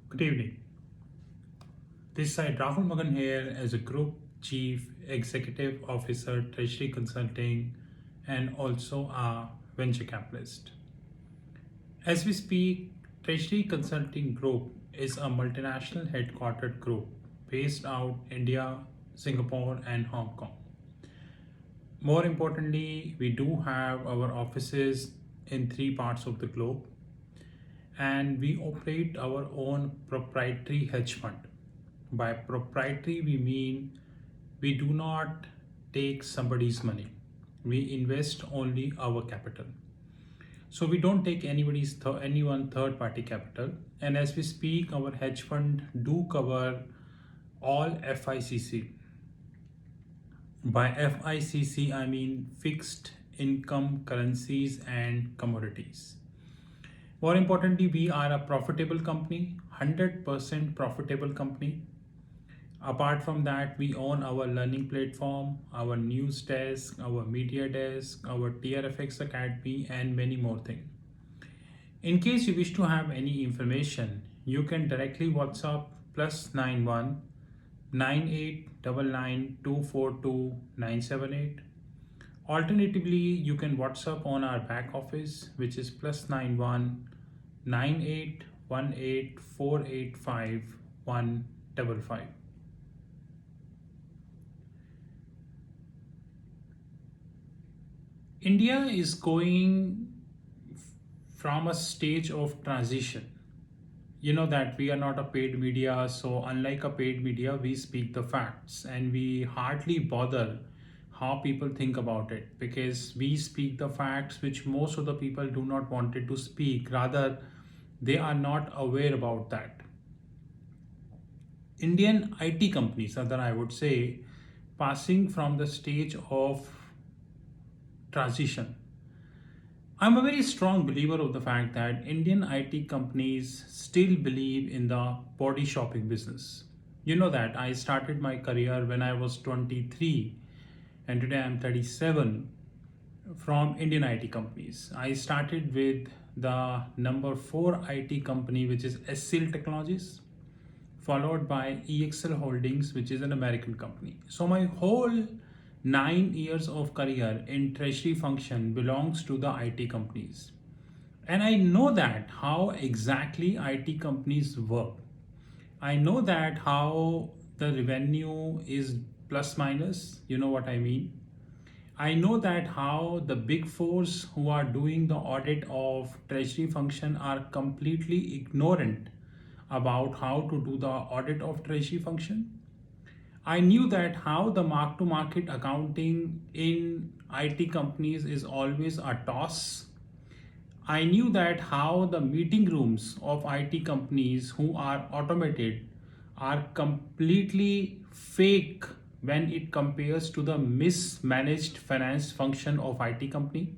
Good evening. This side Rahul Magan here as a Group Chief Executive Officer, Treasury Consulting, and also a venture capitalist. As we speak, Treasury Consulting Group is a multinational headquartered group based out India, Singapore, and Hong Kong. More importantly, we do have our offices in three parts of the globe, and we operate our own proprietary hedge fund. By proprietary, we mean we do not take somebody's money. We invest only our capital. So we don't take anyone third party capital. And as we speak, our hedge fund do cover all FICC. By FICC, I mean fixed income currencies and commodities. More importantly, we are a profitable company, 100% profitable company. Apart from that, we own our learning platform, our news desk, our media desk, our TRFX Academy, and many more things. In case you wish to have any information, you can directly WhatsApp +91 9899242978. Alternatively, you can WhatsApp on our back office, which is +91 9818485155. India is going from a stage of transition. You know that we are not a paid media, so unlike a paid media, we speak the facts and we hardly bother how people think about it, because we speak the facts which most of the people do not wanted to speak. Rather, they are not aware about that. Indian IT companies, other I would say, passing from the stage of transition. I'm a very strong believer of the fact that Indian IT companies still believe in the body shopping business. You know that I started my career when I was 23 and today I'm 37 from Indian IT companies. I started with the number 4 IT company, which is SCL Technologies, followed by EXL Holdings, which is an American company. So my whole 9 years of career in treasury function belongs to the IT companies. And I know that how exactly IT companies work. I know that how the revenue is plus minus, you know what I mean. I know that how the big fours who are doing the audit of treasury function are completely ignorant about how to do the audit of treasury function. I knew that how the mark to market accounting in IT companies is always a toss. I knew that how the meeting rooms of IT companies who are automated are completely fake when it compares to the mismanaged finance function of IT company.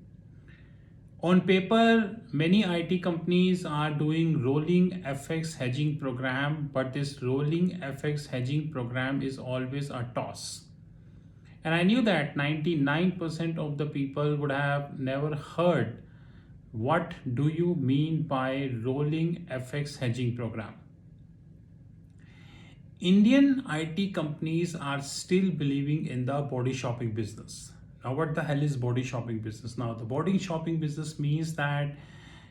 On paper, many IT companies are doing rolling FX hedging program, but this rolling FX hedging program is always a toss. And I knew that 99% of the people would have never heard what do you mean by rolling FX hedging program. Indian IT companies are still believing in the body shopping business. Now, what the hell is body shopping business? Now, the body shopping business means that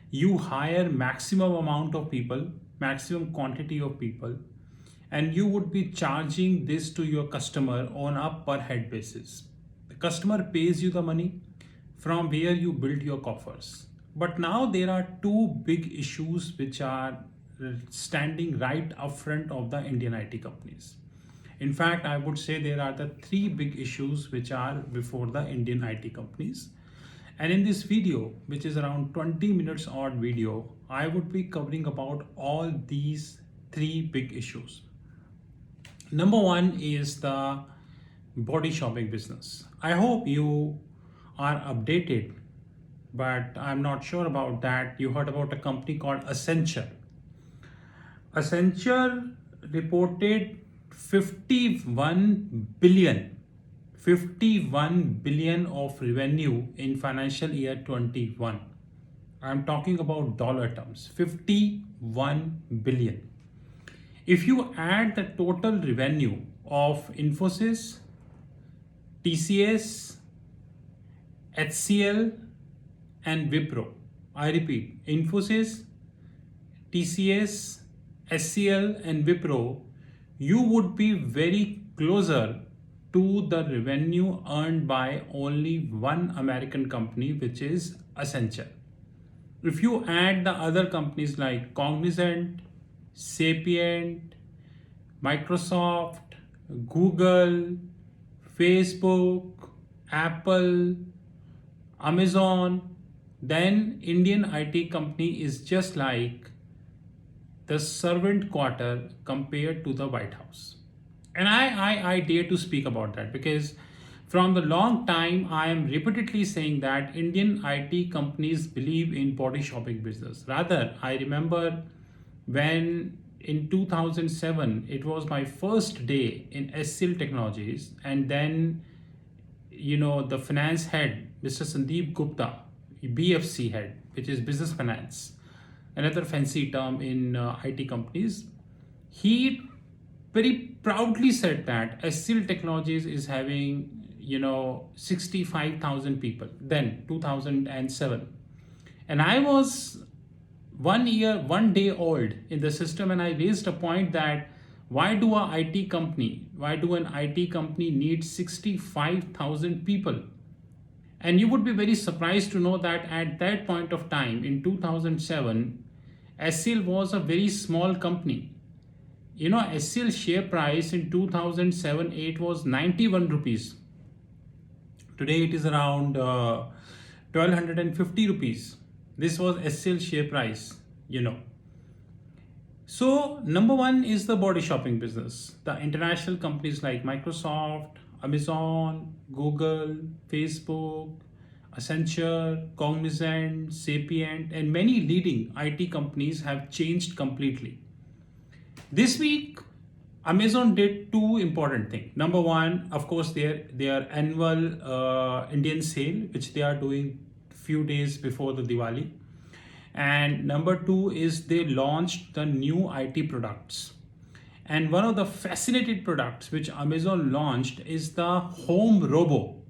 you hire maximum amount of people, maximum quantity of people, and you would be charging this to your customer on a per head basis. The customer pays you the money from where you build your coffers. But now there are two big issues which are standing right up front of the Indian IT companies. In fact, I would say there are the three big issues which are before the Indian IT companies. And in this video, which is around 20 minutes odd video, I would be covering about all these three big issues. Number one is the body shopping business. I hope you are updated, but I'm not sure about that. You heard about a company called Accenture. Accenture reported 51 billion of revenue in financial year 21. I'm talking about dollar terms, 51 billion. If you add the total revenue of Infosys, TCS, HCL, and Wipro, I repeat, Infosys, TCS, HCL, and Wipro, you would be very closer to the revenue earned by only one American company, which is Accenture. If you add the other companies like Cognizant, Sapient, Microsoft, Google, Facebook, Apple, Amazon, then Indian IT company is just like the servant quarter compared to the White House. And I dare to speak about that because from the long time I am repeatedly saying that Indian IT companies believe in body shopping business. Rather, I remember when in 2007 it was my first day in SCL Technologies, and then the finance head, Mr. Sandeep Gupta, BFC head, which is business finance, another fancy term in IT companies, he very proudly said that SCL Technologies is having 65,000 people then 2007, and I was 1 day old in the system, and I raised a point that why do an IT company need 65,000 people? And you would be very surprised to know that at that point of time in 2007, SCL was a very small company. SCL share price in 2007-8 was 91 rupees. Today it is around 1250 rupees. This was SCL share price. So number one is the body shopping business. The international companies like Microsoft, Amazon, Google, Facebook, Accenture, Cognizant, Sapient, and many leading IT companies have changed completely. This week, Amazon did two important things. Number one, of course, their annual Indian sale, which they are doing few days before the Diwali. And number two is they launched the new IT products. And one of the fascinating products which Amazon launched is the Home Robo.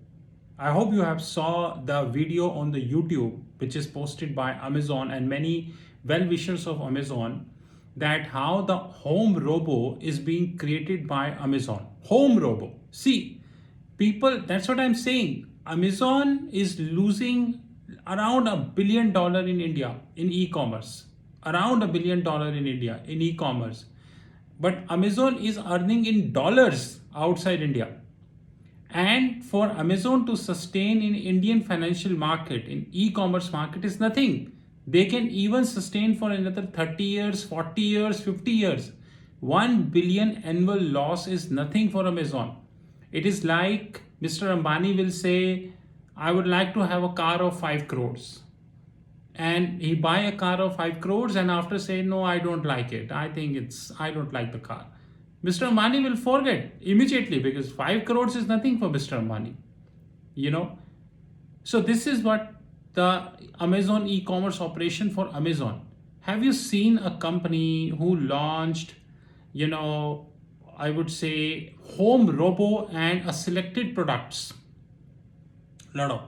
I hope you have saw the video on the YouTube, which is posted by Amazon and many well-wishers of Amazon, that how the Home Robo is being created by Amazon. Home Robo. See, people, that's what I'm saying. Amazon is losing around $1 billion in India in e-commerce. Around $1 billion in India in e-commerce. But Amazon is earning in dollars outside India. And for Amazon to sustain in Indian financial market, in e-commerce market is nothing. They can even sustain for another 30 years, 40 years, 50 years. 1 billion annual loss is nothing for Amazon. It is like Mr. Ambani will say, I would like to have a car of 5 crores. And he buy a car of 5 crores and after say, no, I don't like it. I don't like the car. Mr. Ambani will forget immediately because 5 crores is nothing for Mr. Ambani. So this is what the Amazon e-commerce operation for Amazon. Have you seen a company who launched, I would say Home Robo and a selected products? Lot of.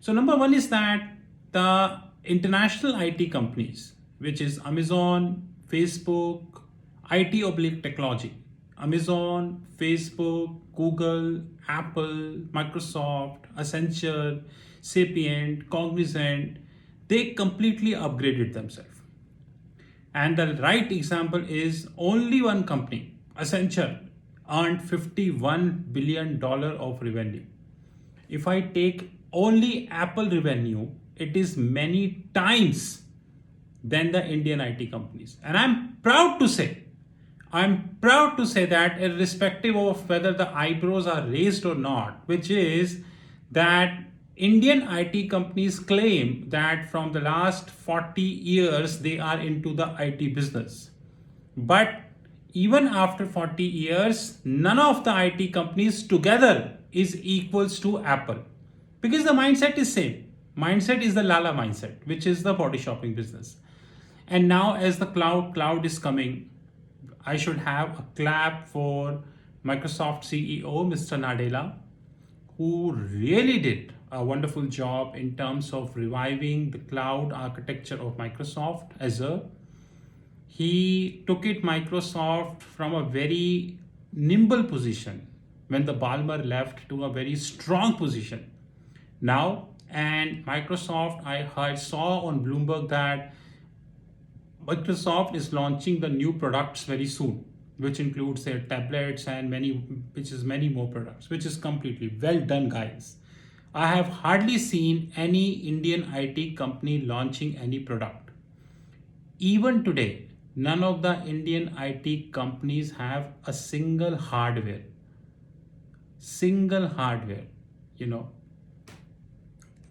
So number one is that the international IT companies, which is Amazon, Facebook, IT / technology, Amazon, Facebook, Google, Apple, Microsoft, Accenture, Sapient, Cognizant, they completely upgraded themselves. And the right example is only one company, Accenture, earned $51 billion of revenue. If I take only Apple revenue, it is many times than the Indian IT companies. And I'm proud to say that irrespective of whether the eyebrows are raised or not, which is that Indian IT companies claim that from the last 40 years, they are into the IT business. But even after 40 years, none of the IT companies together is equals to Apple. Because the mindset is same. Mindset is the Lala mindset, which is the body shopping business. And now as the cloud is coming, I should have a clap for Microsoft CEO, Mr. Nadella, who really did a wonderful job in terms of reviving the cloud architecture of Microsoft Azure. He took it Microsoft from a very nimble position when the Balmer left to a very strong position now. And Microsoft, saw on Bloomberg that Microsoft is launching the new products very soon, which includes their tablets and many more products, which is completely well done, guys. I have hardly seen any Indian IT company launching any product. Even today, none of the Indian IT companies have a single hardware, you know,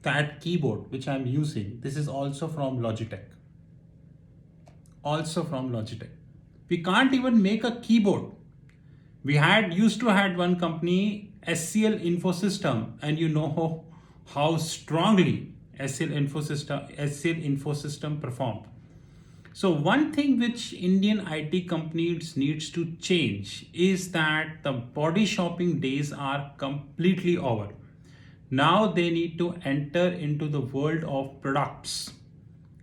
that keyboard which I'm using. This is also from Logitech. We can't even make a keyboard. We used to had one company, SCL Infosystem, and you know how strongly SCL Infosystem performed. So one thing which Indian IT companies needs to change is that the body shopping days are completely over. Now they need to enter into the world of products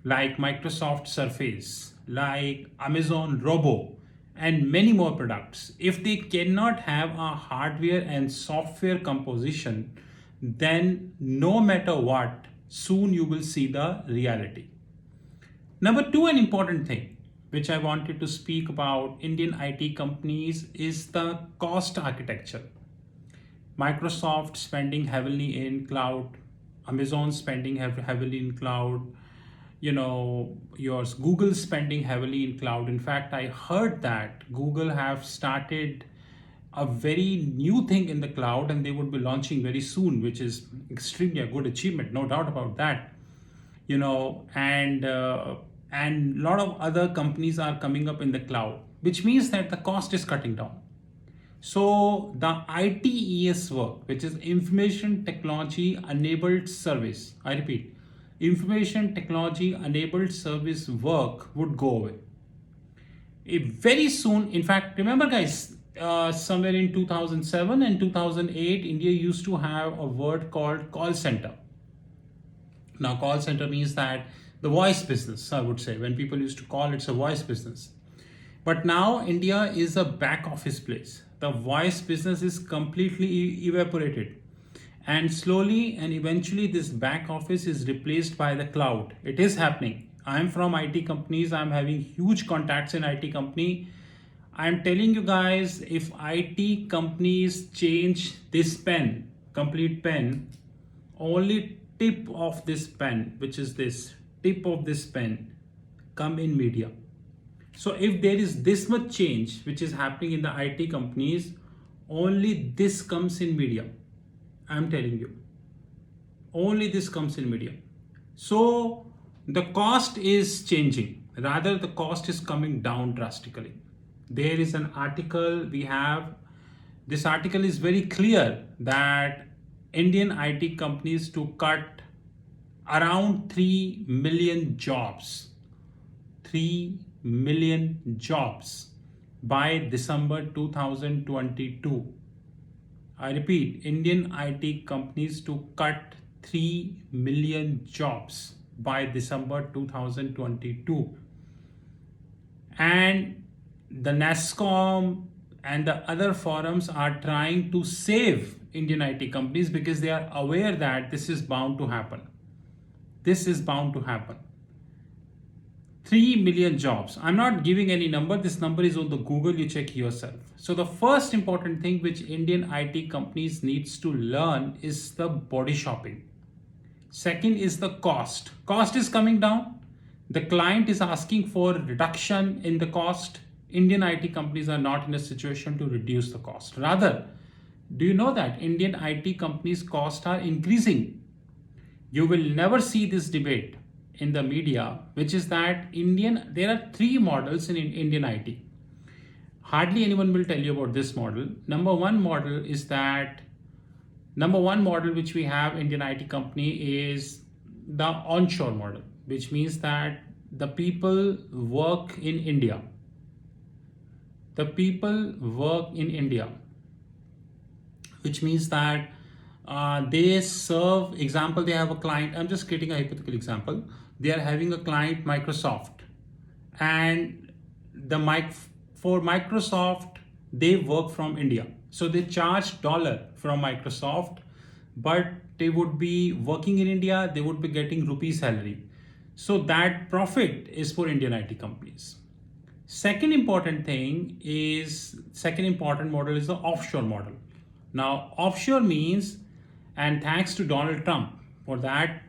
like Microsoft Surface, like Amazon Robo, and many more products. If they cannot have a hardware and software composition, then no matter what, soon you will see the reality. Number two, an important thing which I wanted to speak about Indian IT companies is the cost architecture. Microsoft spending heavily in cloud, Amazon spending heavily in cloud, yours Google spending heavily in cloud. In fact, I heard that Google have started a very new thing in the cloud and they would be launching very soon, which is extremely a good achievement, no doubt about that. And a lot of other companies are coming up in the cloud, which means that the cost is cutting down. So the ITES work, which is Information Technology Enabled Service, I repeat, Information Technology Enabled Service work would go away. Very soon, in fact, remember guys, somewhere in 2007 and 2008, India used to have a word called call center. Now, call center means that the voice business, I would say. When people used to call, it's a voice business. But now India is a back office place. The voice business is completely evaporated. And slowly and eventually this back office is replaced by the cloud. It is happening. I'm from IT companies. I'm having huge contacts in IT company. I'm telling you guys, if IT companies change this pen, complete pen, only tip of this pen, which is this tip of this pen, come in media. So if there is this much change which is happening in the IT companies, only this comes in media. I'm telling you, only this comes in media. So the cost is changing, rather the cost is coming down drastically. There is an article we have. This article is very clear that Indian IT companies to cut around 3 million jobs. 3 million jobs by December 2022. I repeat, Indian IT companies to cut 3 million jobs by December 2022. And the NASSCOM and the other forums are trying to save Indian IT companies because they are aware that this is bound to happen. This is bound to happen. 3 million jobs. I'm not giving any number. This number is on the Google. You check yourself. So the first important thing which Indian IT companies needs to learn is the body shopping. Second is the cost. Cost is coming down. The client is asking for reduction in the cost. Indian IT companies are not in a situation to reduce the cost. Rather, do you know that Indian IT companies' costs are increasing? You will never see this debate in the media, which is that there are three models in Indian IT. Hardly anyone will tell you about this model. Number one model which we have Indian IT company is the onshore model, which means that the people work in India. the people work in India, which means that they serve, example, they have a client, I'm just creating a hypothetical example. They are having a client, Microsoft, and the mic for Microsoft, they work from India. So they charge dollar from Microsoft, but they would be working in India, they would be getting rupee salary. So that profit is for Indian IT companies. Second important model is the offshore model. Now, offshore means, and thanks to Donald Trump for that,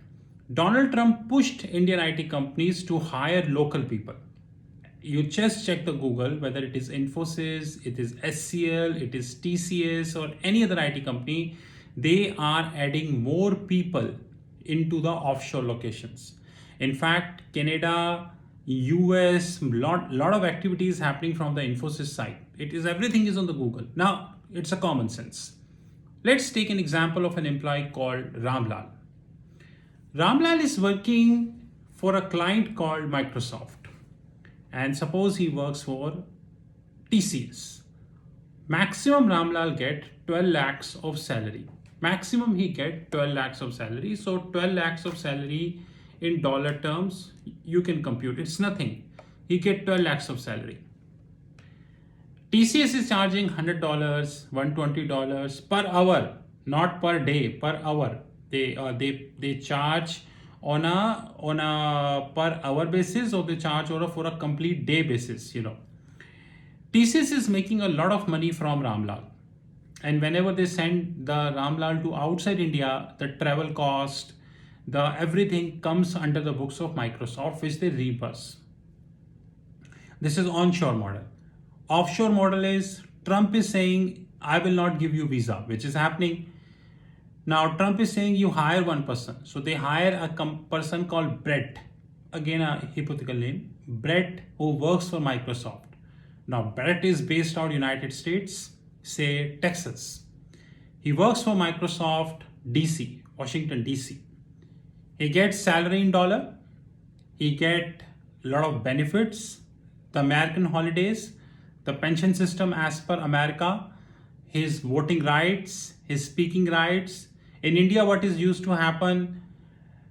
Donald Trump pushed Indian IT companies to hire local people. You just check the Google, whether it is Infosys, it is SCL, it is TCS, or any other IT company, they are adding more people into the offshore locations. In fact, Canada, US, lot of activities happening from the Infosys side. Everything is on the Google. Now, it's a common sense. Let's take an example of an employee called Ramlal. Ramlal is working for a client called Microsoft. And suppose he works for TCS. Maximum Ramlal get 12 lakhs of salary. Maximum he get 12 lakhs of salary. So 12 lakhs of salary in dollar terms, you can compute. It's nothing. He get 12 lakhs of salary. TCS is charging $100, $120 per hour, not per day, per hour. They charge on a per hour basis, or they charge for a complete day basis. TCS is making a lot of money from Ramlal, and whenever they send the Ramlal to outside India, the travel cost, the everything comes under the books of Microsoft, which they reimburse. This is onshore model. Offshore model is Trump is saying, I will not give you visa, which is happening. Now Trump is saying you hire one person. So they hire a person called Brett. Again, a hypothetical name. Brett, who works for Microsoft. Now Brett is based out United States, say Texas. He works for Microsoft DC, Washington DC. He gets salary in dollar. He get a lot of benefits, the American holidays, the pension system as per America, his voting rights, his speaking rights. In India, what is used to happen,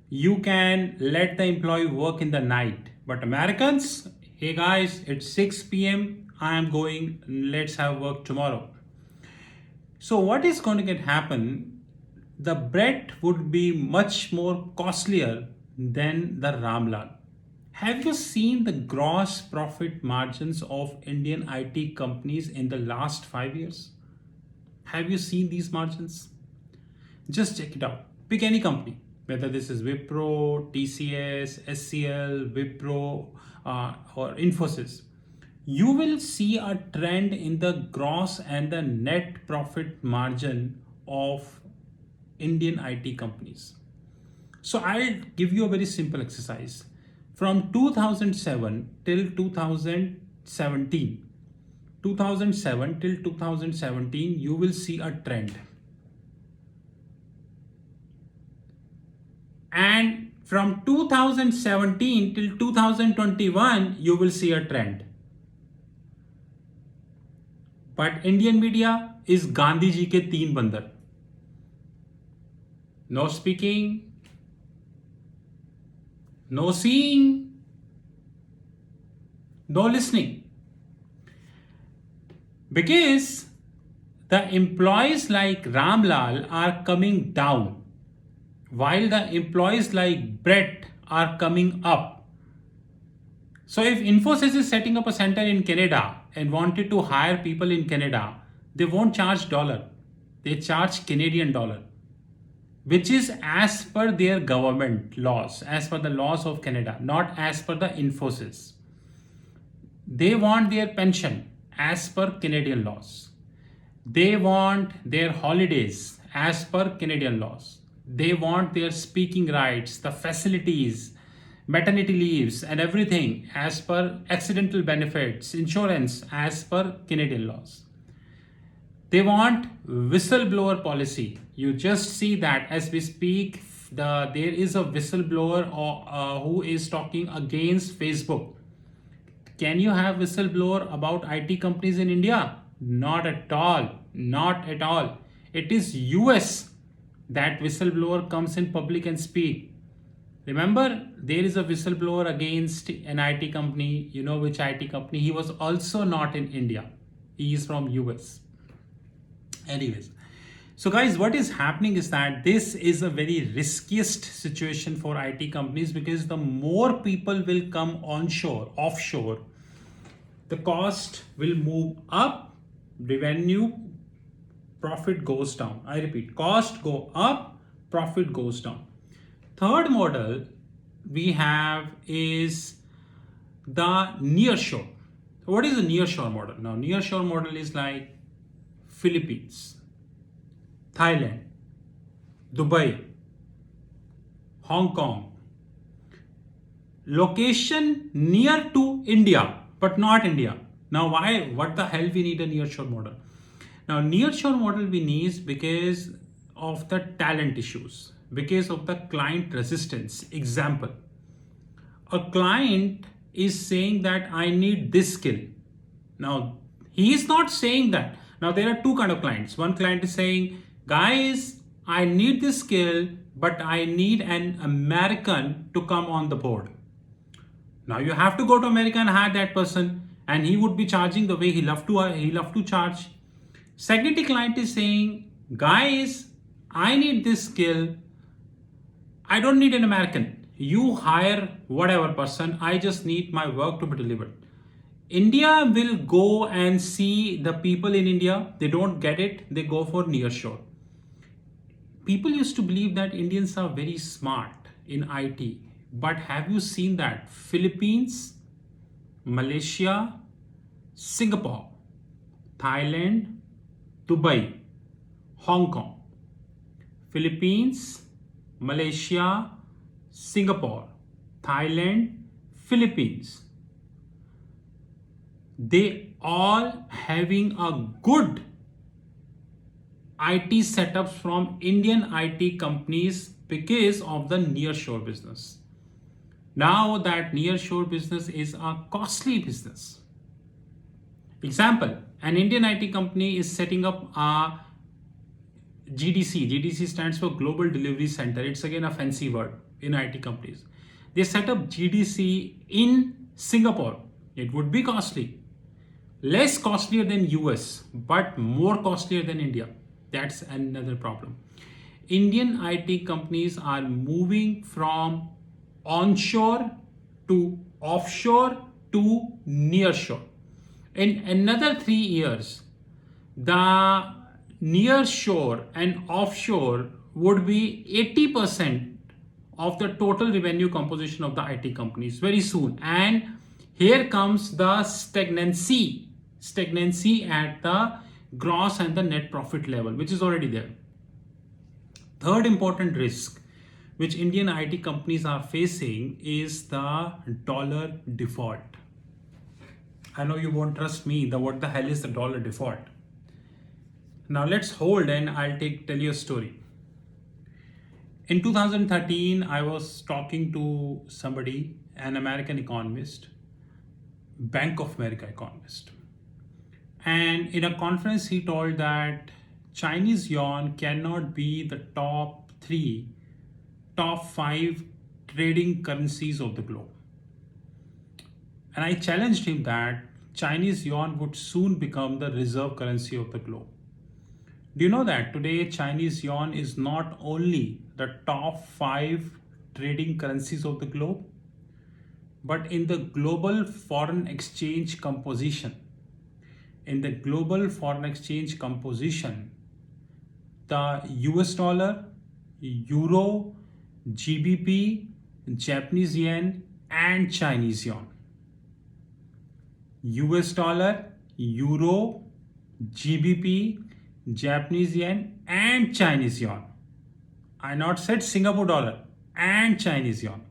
you can let the employee work in the night. But Americans, hey guys, it's 6 p.m. I am going, let's have work tomorrow. So what is going to happen, the Brett would be much more costlier than the Ramlal. Have you seen the gross profit margins of Indian IT companies in the last 5 years? Have you seen these margins? Just check it out. Pick any company, whether this is Wipro, TCS, SCL, Wipro, or Infosys. You will see a trend in the gross and the net profit margin of Indian IT companies. So I'll give you a very simple exercise. From 2007 till 2017, 2007 till 2017, you will see a trend. And from 2017 till 2021, you will see a trend. But Indian media is Gandhi ji ke teen bandar. No speaking, no seeing, no listening. Because the employees like Ramlal are coming down, while the employees like Brett are coming up. So if Infosys is setting up a center in Canada and wanted to hire people in Canada, they won't charge dollar. They charge Canadian dollar, which is as per their government laws, as per the laws of Canada, not as per the Infosys. They want their pension as per Canadian laws. They want their holidays as per Canadian laws. They want their speaking rights, the facilities, maternity leaves, and everything as per accidental benefits, insurance as per Canadian laws. They want whistleblower policy. You just see that as we speak, there is a whistleblower who is talking against Facebook. can you have whistleblower about IT companies in India? Not at all. Not at all. It is US that whistleblower comes in public and speak. Remember, there is a whistleblower against an IT company. You know which IT company? He was also not in India. He is from US. Anyways, so guys, what is happening is that this is a very riskiest situation for IT companies, because the more people will come onshore, offshore, the cost will move up, revenue, profit goes down. I repeat, cost go up, profit goes down. Third model we have is the nearshore. What is the nearshore model? Now, nearshore model is like Philippines, Thailand, Dubai, Hong Kong. Location near to India, but not India. Now, why? What the hell we need a nearshore model? Now, nearshore model we need because of the talent issues, because of the client resistance. Example, a client is saying that I need this skill. Now, he is not saying that. Now, there are two kind of clients. One client is saying, guys, I need this skill, but I need an American to come on the board. Now you have to go to America and hire that person, and he would be charging the way he love to charge. Second client is saying, guys, I need this skill. I don't need an American. You hire whatever person. I just need my work to be delivered. India will go and see the people in India. They don't get it. They go for nearshore. People used to believe that Indians are very smart in IT. But have you seen that? Philippines, Malaysia, Singapore, Thailand, Dubai, Hong Kong. Philippines, Malaysia, Singapore, Thailand, Philippines. They all having a good IT setups from Indian IT companies because of the nearshore business. Now that nearshore business is a costly business. Example, an Indian IT company is setting up a GDC. GDC stands for Global Delivery Center. It's again a fancy word in IT companies. They set up GDC in Singapore. It would be costly. Less costlier than US, but more costlier than India. That's another problem. Indian IT companies are moving from onshore to offshore to nearshore. In another 3 years, the nearshore and offshore would be 80% of the total revenue composition of the IT companies very soon. And here comes the stagnancy at the gross and the net profit level, which is already there. Third important risk which Indian IT companies are facing is the dollar default. I know you won't trust me. What the hell is the dollar default? Now let's hold and I'll tell you a story. In 2013, I was talking to somebody, an American economist, Bank of America economist. And in a conference, he told that Chinese yuan cannot be the top 5 trading currencies of the globe. And I challenged him that Chinese yuan would soon become the reserve currency of the globe. Do you know that today Chinese yuan is not only the top 5 trading currencies of the globe, but in the global foreign exchange composition, the US dollar, euro, GBP, Japanese yen, and Chinese yuan. US dollar, euro, GBP, Japanese yen, and Chinese yuan. I not said Singapore dollar and Chinese yuan.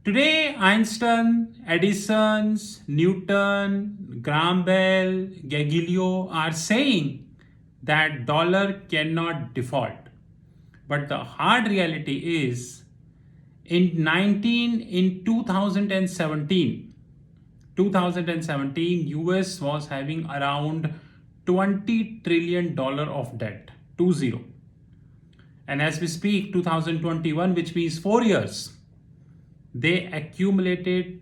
Today, Einstein, Edison, Newton, Graham Bell, Galileo are saying that dollar cannot default. But the hard reality is in 2017, 2017, US was having around $20 trillion of debt, 20. And as we speak, 2021, which means 4 years, they accumulated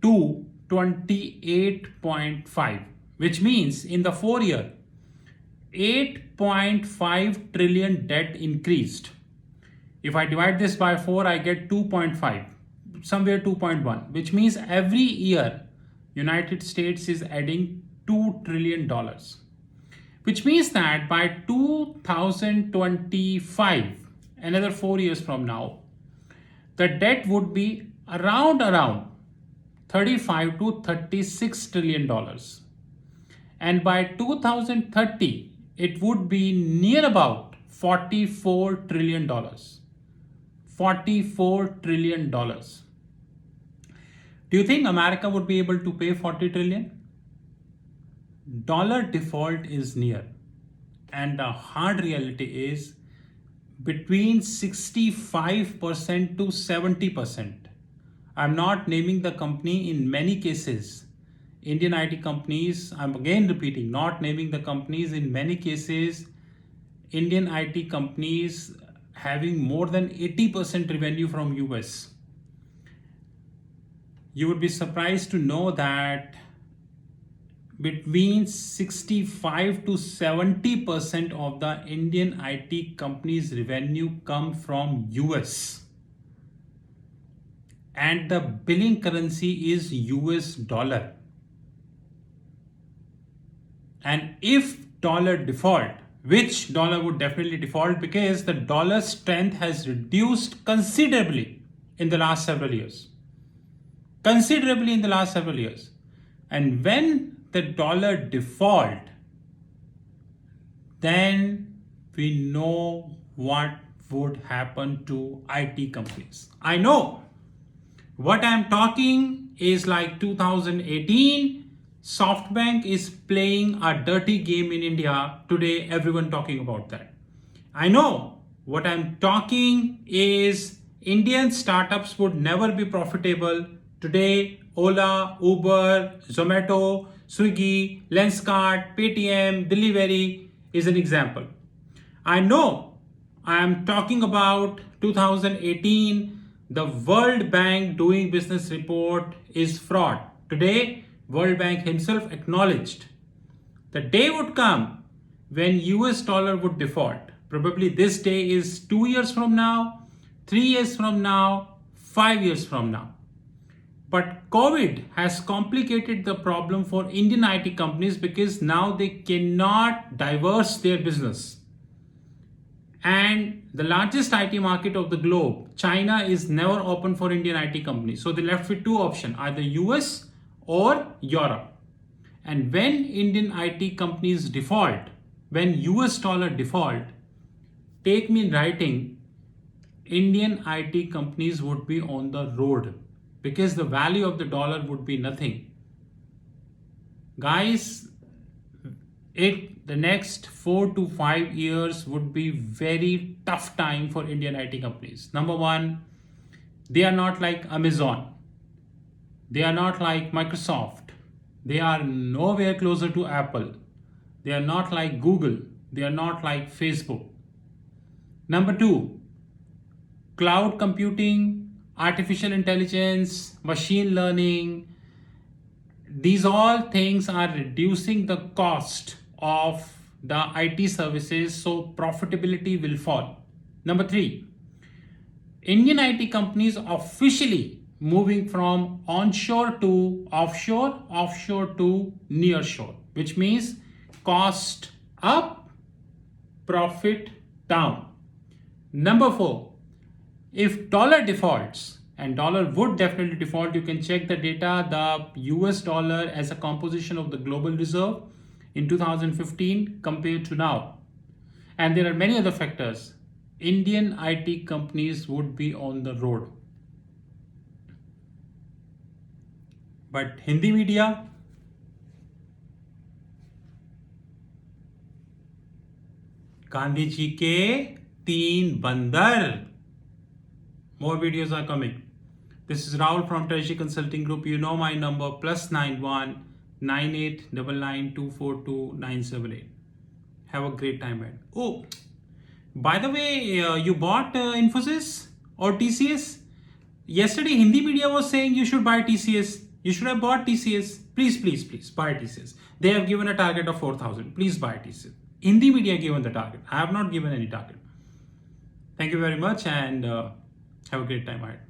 to 28.5, which means in the 4 year, 8.5 trillion debt increased. If I divide this by 4, I get 2.5, somewhere 2.1, which means every year United States is adding $2 trillion, which means that by 2025, another 4 years from now, the debt would be around 35 to 36 trillion dollars. And by 2030, it would be near about $44 trillion. $44 trillion. Do you think America would be able to pay 40 trillion? Dollar default is near. And the hard reality is between 65% to 70%. I'm not naming the company. In many cases, Indian IT companies, I'm again repeating, not naming the companies, in many cases, Indian IT companies having more than 80% revenue from US. You would be surprised to know that between 65 to 70% of the Indian IT companies' revenue come from US. And the billing currency is US dollar. And if dollar default, which dollar would definitely default because the dollar strength has reduced considerably in the last several years. Considerably in the last several years. And when the dollar default, then we know what would happen to IT companies. I know what I'm talking is like 2018, SoftBank is playing a dirty game in India. Today, everyone talking about that. I know what I'm talking is Indian startups would never be profitable. Today, Ola, Uber, Zomato, Swiggy, Lenskart, Paytm, Delivery is an example. I know I am talking about 2018, the World Bank doing business report is fraud. Today, World Bank himself acknowledged the day would come when US dollar would default. Probably this day is 2 years from now, 3 years from now, 5 years from now. But COVID has complicated the problem for Indian IT companies because now they cannot diversify their business. And the largest IT market of the globe, China, is never open for Indian IT companies. So they left with two options, either US or Europe. And when Indian IT companies default, when US dollar default, take me in writing, Indian IT companies would be on the road because the value of the dollar would be nothing. Guys, the next 4 to 5 years would be very tough time for Indian IT companies. Number one, they are not like Amazon. They are not like Microsoft. They are nowhere closer to Apple. They are not like Google. They are not like Facebook. Number two, cloud computing, artificial intelligence, machine learning, these all things are reducing the cost of the IT services, so profitability will fall. Number three, Indian IT companies officially moving from onshore to offshore, offshore to nearshore, which means cost up, profit down. Number four, if dollar defaults, and dollar would definitely default, you can check the data, the US dollar as a composition of the global reserve in 2015 compared to now. And there are many other factors. Indian IT companies would be on the road. But Hindi media, Gandhi ji के 3 बंदर. More videos are coming. This is Rahul from Treasury Consulting Group. You know my number, +91 9899242978. Have a great time ahead. Oh, by the way, you bought Infosys or TCS? Yesterday, Hindi media was saying you should buy TCS. You should have bought TCS. Please buy TCS. They have given a target of 4,000. Please buy TCS. Hindi media given the target. I have not given any target. Thank you very much and have a great time ahead.